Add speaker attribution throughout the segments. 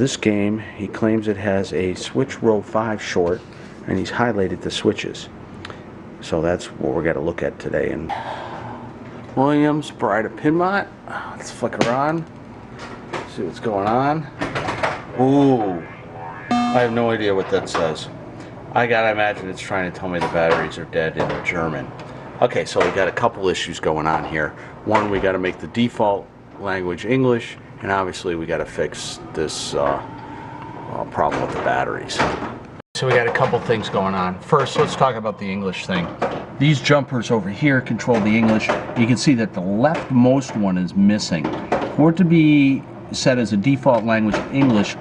Speaker 1: This game, he claims it has a switch row 5 short, and he's highlighted the switches. So that's what we're going to look at today. And Williams Bride of Pinball. Let's flick her on, see what's going on. Ooh, I have no idea what that says. I gotta imagine it's trying to tell me the batteries are dead in German. Okay, so we got a couple issues going on here. One, we got to make the default language English, and obviously we got to fix this problem with the batteries. So we got a couple things going on. First, let's talk about the English thing. These jumpers over here control the English. You can see that the leftmost one is missing. For it to be set as a default language English,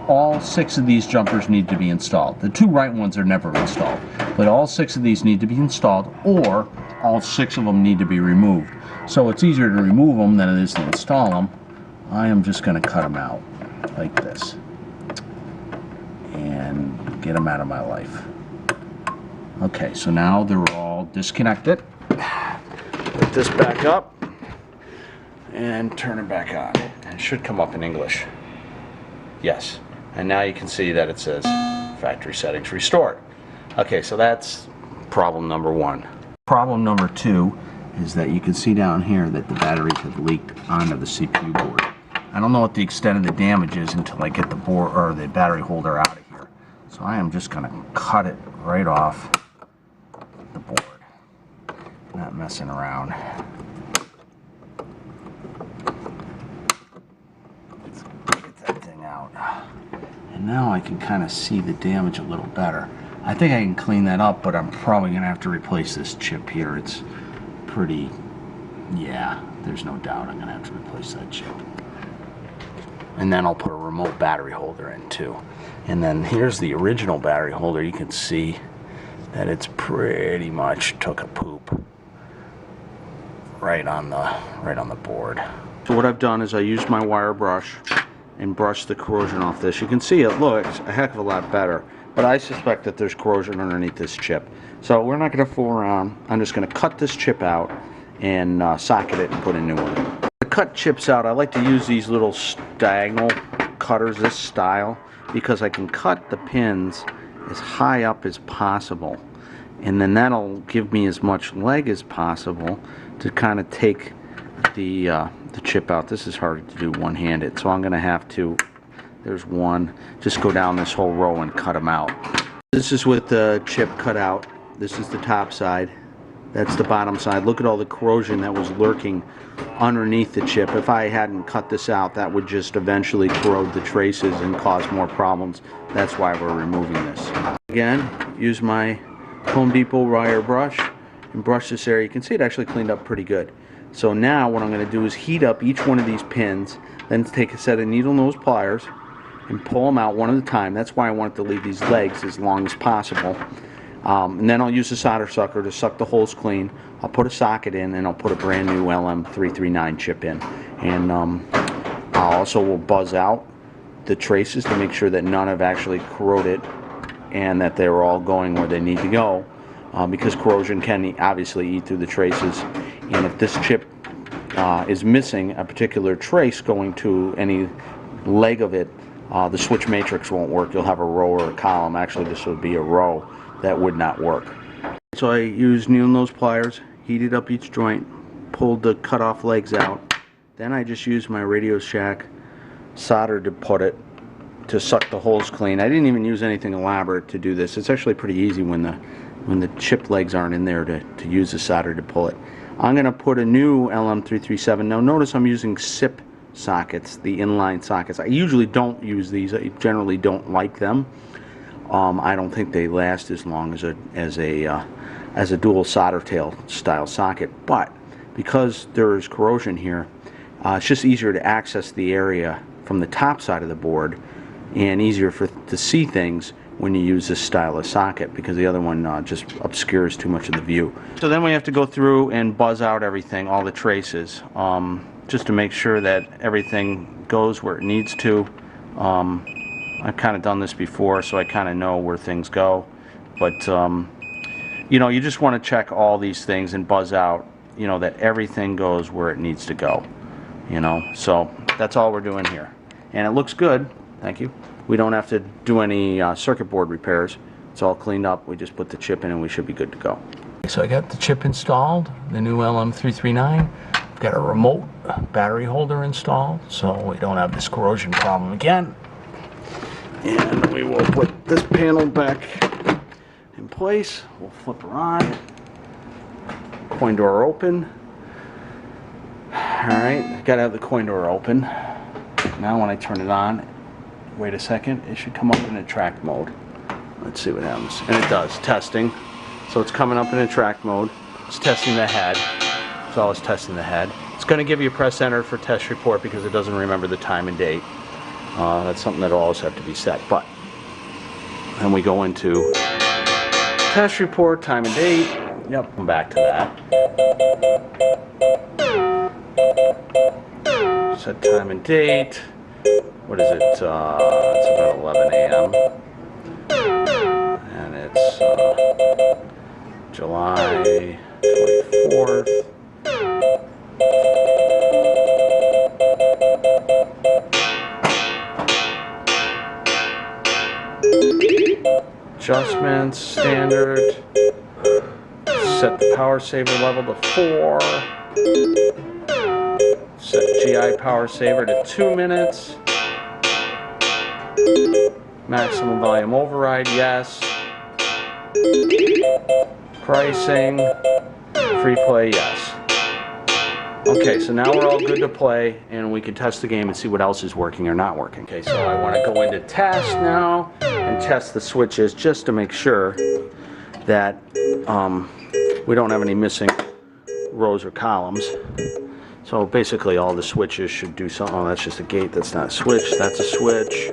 Speaker 1: all 6 of these jumpers need to be installed. The 2 right ones are never installed, but all 6 of these need to be installed, or all 6 of them need to be removed. So it's easier to remove them than it is to install them. I am just going to cut them out like this and get them out of my life. Okay, so now they're all disconnected. Put this back up and turn it back on. And it should come up in English. Yes. And now you can see that it says factory settings restored. Okay, so that's problem number 1. Problem number 2 is that you can see down here that the batteries have leaked onto the CPU board. I don't know what the extent of the damage is until I get the board or the battery holder out of here. So I am just going to cut it right off the board. Not messing around. Let's get that thing out. And now I can kind of see the damage a little better. I think I can clean that up, but I'm probably going to have to replace this chip here. It's pretty, yeah, there's no doubt I'm going to have to replace that chip. And then I'll put a remote battery holder in too. And then here's the original battery holder. You can see that it's pretty much took a poop right on the board. So what I've done is I used my wire brush and brushed the corrosion off this. You can see it looks a heck of a lot better, but I suspect that there's corrosion underneath this chip. So we're not going to fool around. I'm just going to cut this chip out and socket it and put a new one in. To cut chips out, I like to use these little diagonal cutters, this style, because I can cut the pins as high up as possible, and then that'll give me as much leg as possible to kind of take the chip out. This is hard to do one-handed, so I'm going to have to, there's one, just go down this whole row and cut them out. This is with the chip cut out. This is the top side. That's the bottom side. Look at all the corrosion that was lurking underneath the chip. If I hadn't cut this out, that would just eventually corrode the traces and cause more problems. That's why we're removing this. Again, use my Home Depot wire brush and brush this area. You can see it actually cleaned up pretty good. So now what I'm going to do is heat up each one of these pins, then take a set of needle nose pliers and pull them out one at a time. That's why I wanted to leave these legs as long as possible. And then I'll use the solder sucker to suck the holes clean. I'll put a socket in, and I'll put a brand new LM339 chip in. And I also will buzz out the traces to make sure that none have actually corroded and that they're all going where they need to go. Because corrosion can obviously eat through the traces. And if this chip is missing a particular trace going to any leg of it, the switch matrix won't work. You'll have a row or a column. Actually, this would be a row that would not work. So I used needle nose pliers, heated up each joint, pulled the cut off legs out. Then I just used my Radio Shack solder to put it to suck the holes clean. I didn't even use anything elaborate to do this. It's actually pretty easy when the chipped legs aren't in there to use the solder to pull it. I'm going to put a new LM337. Now notice I'm using SIP sockets, the inline sockets. I usually don't use these. I generally don't like them. I don't think they last as long as a dual solder tail style socket, but because there is corrosion here, it's just easier to access the area from the top side of the board and easier to see things when you use this style of socket, because the other one just obscures too much of the view. So then we have to go through and buzz out everything, all the traces, just to make sure that everything goes where it needs to. I've kind of done this before, so I kind of know where things go. But, you know, you just want to check all these things and buzz out, you know, that everything goes where it needs to go. You know, so that's all we're doing here. And it looks good. Thank you. We don't have to do any circuit board repairs. It's all cleaned up. We just put the chip in and we should be good to go. So I got the chip installed, the new LM339. I've got a remote battery holder installed, so we don't have this corrosion problem again. And we will put this panel back in place. We'll flip her on. Coin door open. Alright, gotta have the coin door open. Now when I turn it on, wait a second, it should come up in attract mode. Let's see what happens. And it does, testing. So it's coming up in attract mode. It's testing the head. It's always testing the head. It's going to give you a press enter for test report because it doesn't remember the time and date. That's something that'll always have to be set. But then we go into test report, time and date. Yep, come back to that. Set time and date. What is it? It's about 11 a.m. And it's July 24th. Adjustments, standard. Set the power saver level to 4. Set GI power saver to 2 minutes. Maximum volume override, yes. Pricing, free play, yes. Okay, so now we're all good to play and we can test the game and see what else is working or not working. Okay, so I want to go into test now and test the switches just to make sure that we don't have any missing rows or columns. So basically all the switches should do something. Oh, that's just a gate, that's not a switch, that's a switch.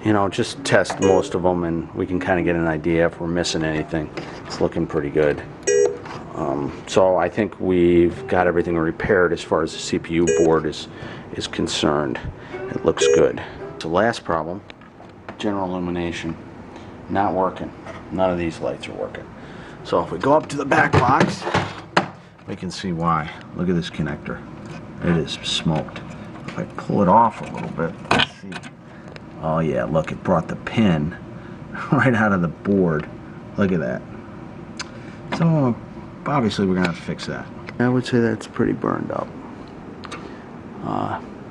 Speaker 1: You know, just test most of them and we can kind of get an idea if we're missing anything. It's looking pretty good. So I think we've got everything repaired as far as the CPU board is concerned. It looks good. The last problem, general illumination, not working. None of these lights are working. So if we go up to the back box, we can see why. Look at this connector. It is smoked. If I pull it off a little bit, let's see. Oh yeah, look, it brought the pin right out of the board. Look at that. So obviously we're gonna have to fix that. I would say that's pretty burned up.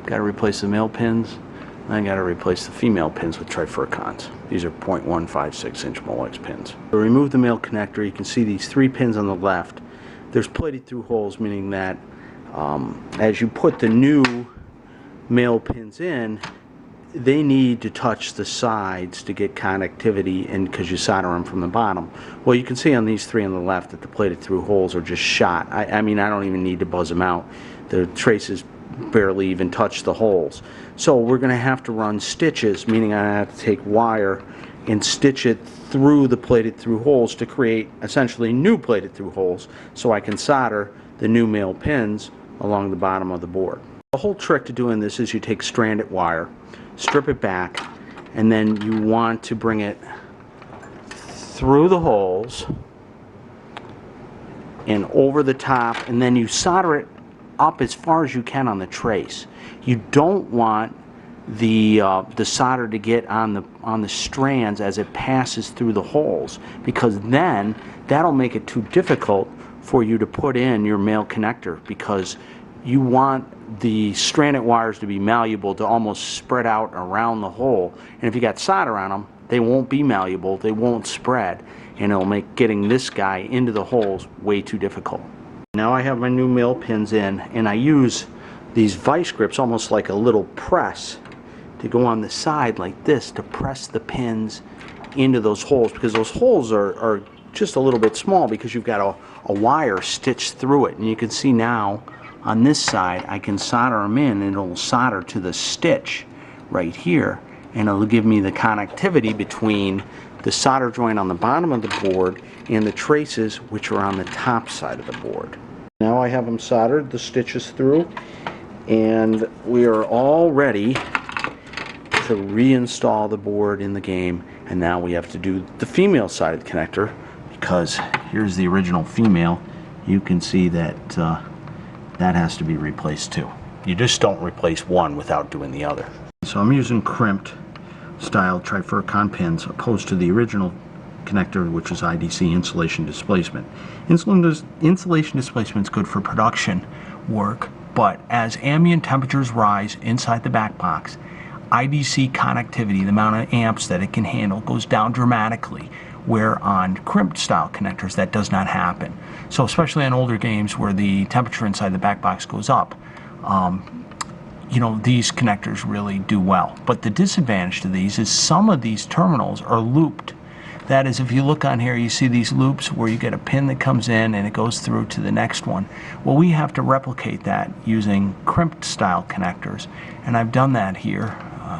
Speaker 1: Got to replace the male pins. And I got to replace the female pins with trifurcons. These are 0.156 inch Molex pins. To remove the male connector, you can see these 3 pins on the left. There's plated through holes, meaning that as you put the new male pins in, they need to touch the sides to get connectivity, and because you solder them from the bottom. Well, you can see on these 3 on the left that the plated through holes are just shot. I mean, I don't even need to buzz them out. The traces barely even touch the holes. So we're going to have to run stitches, meaning I have to take wire and stitch it through the plated through holes to create essentially new plated through holes so I can solder the new male pins along the bottom of the board. The whole trick to doing this is you take stranded wire, strip it back, and then you want to bring it through the holes and over the top, and then you solder it up as far as you can on the trace. You don't want the solder to get on the strands as it passes through the holes, because then that'll make it too difficult for you to put in your male connector, because you want the stranded wires to be malleable, to almost spread out around the hole. And if you got solder on them, they won't be malleable, they won't spread, and it'll make getting this guy into the holes way too difficult. Now I have my new male pins in, and I use these vice grips almost like a little press to go on the side like this to press the pins into those holes, because those holes are just a little bit small because you've got a wire stitched through it. And you can see now on this side I can solder them in, and it'll solder to the stitch right here, and it'll give me the connectivity between the solder joint on the bottom of the board and the traces which are on the top side of the board. Now I have them soldered, the stitches through, and we are all ready to reinstall the board in the game. And now we have to do the female side of the connector, because here's the original female. You can see that that has to be replaced too. You just don't replace one without doing the other. So I'm using crimped style trifurcon pins opposed to the original connector, which is IDC, insulation displacement. Insulation displacement is good for production work, but as ambient temperatures rise inside the back box, IDC connectivity, the amount of amps that it can handle, goes down dramatically, where on crimped style connectors that does not happen. So especially on older games where the temperature inside the back box goes up, these connectors really do well. But the disadvantage to these is some of these terminals are looped. That is, if you look on here, you see these loops where you get a pin that comes in and it goes through to the next one. Well, we have to replicate that using crimped style connectors, and I've done that here.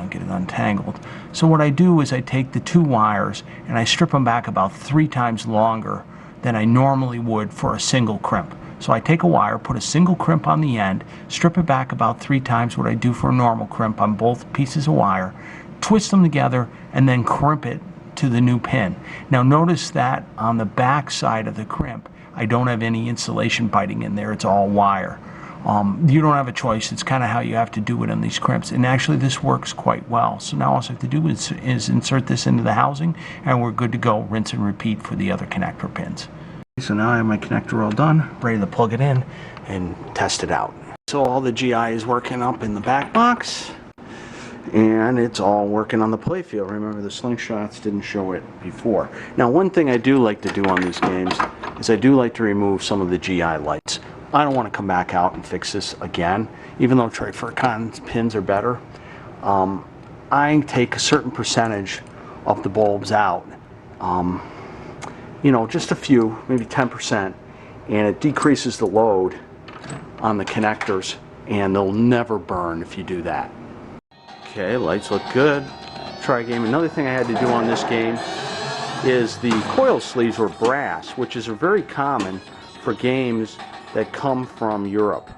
Speaker 1: Get it untangled. So what I do is I take the two wires and I strip them back about 3 times longer than I normally would for a single crimp. So I take a wire, put a single crimp on the end, strip it back about 3 times what I do for a normal crimp on both pieces of wire, twist them together, and then crimp it to the new pin. Now notice that on the back side of the crimp, I don't have any insulation biting in there. It's all wire. You don't have a choice. It's kind of how you have to do it on these crimps. And actually this works quite well. So now all I have to do is insert this into the housing and we're good to go. Rinse and repeat for the other connector pins. So now I have my connector all done, ready to plug it in and test it out. So all the GI is working up in the back box and it's all working on the playfield. Remember, the slingshots didn't show it before. Now one thing I do like to do on these games is I do like to remove some of the GI lights. I don't want to come back out and fix this again, even though trifurcon pins are better. I take a certain percentage of the bulbs out, just a few, maybe 10%, and it decreases the load on the connectors, and they'll never burn if you do that. Okay, lights look good. Try game. Another thing I had to do on this game is the coil sleeves were brass, which is very common for games that come from Europe,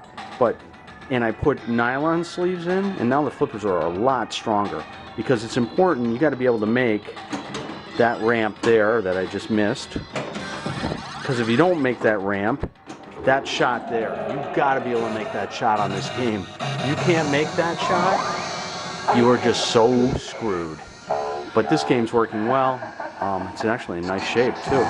Speaker 1: and I put nylon sleeves in, and now the flippers are a lot stronger because it's important. You got to be able to make that ramp there that I just missed, because if you don't make that ramp, that shot there, you've got to be able to make that shot on this game. You can't make that shot, you are just so screwed. But this game's working well. It's actually in nice shape too.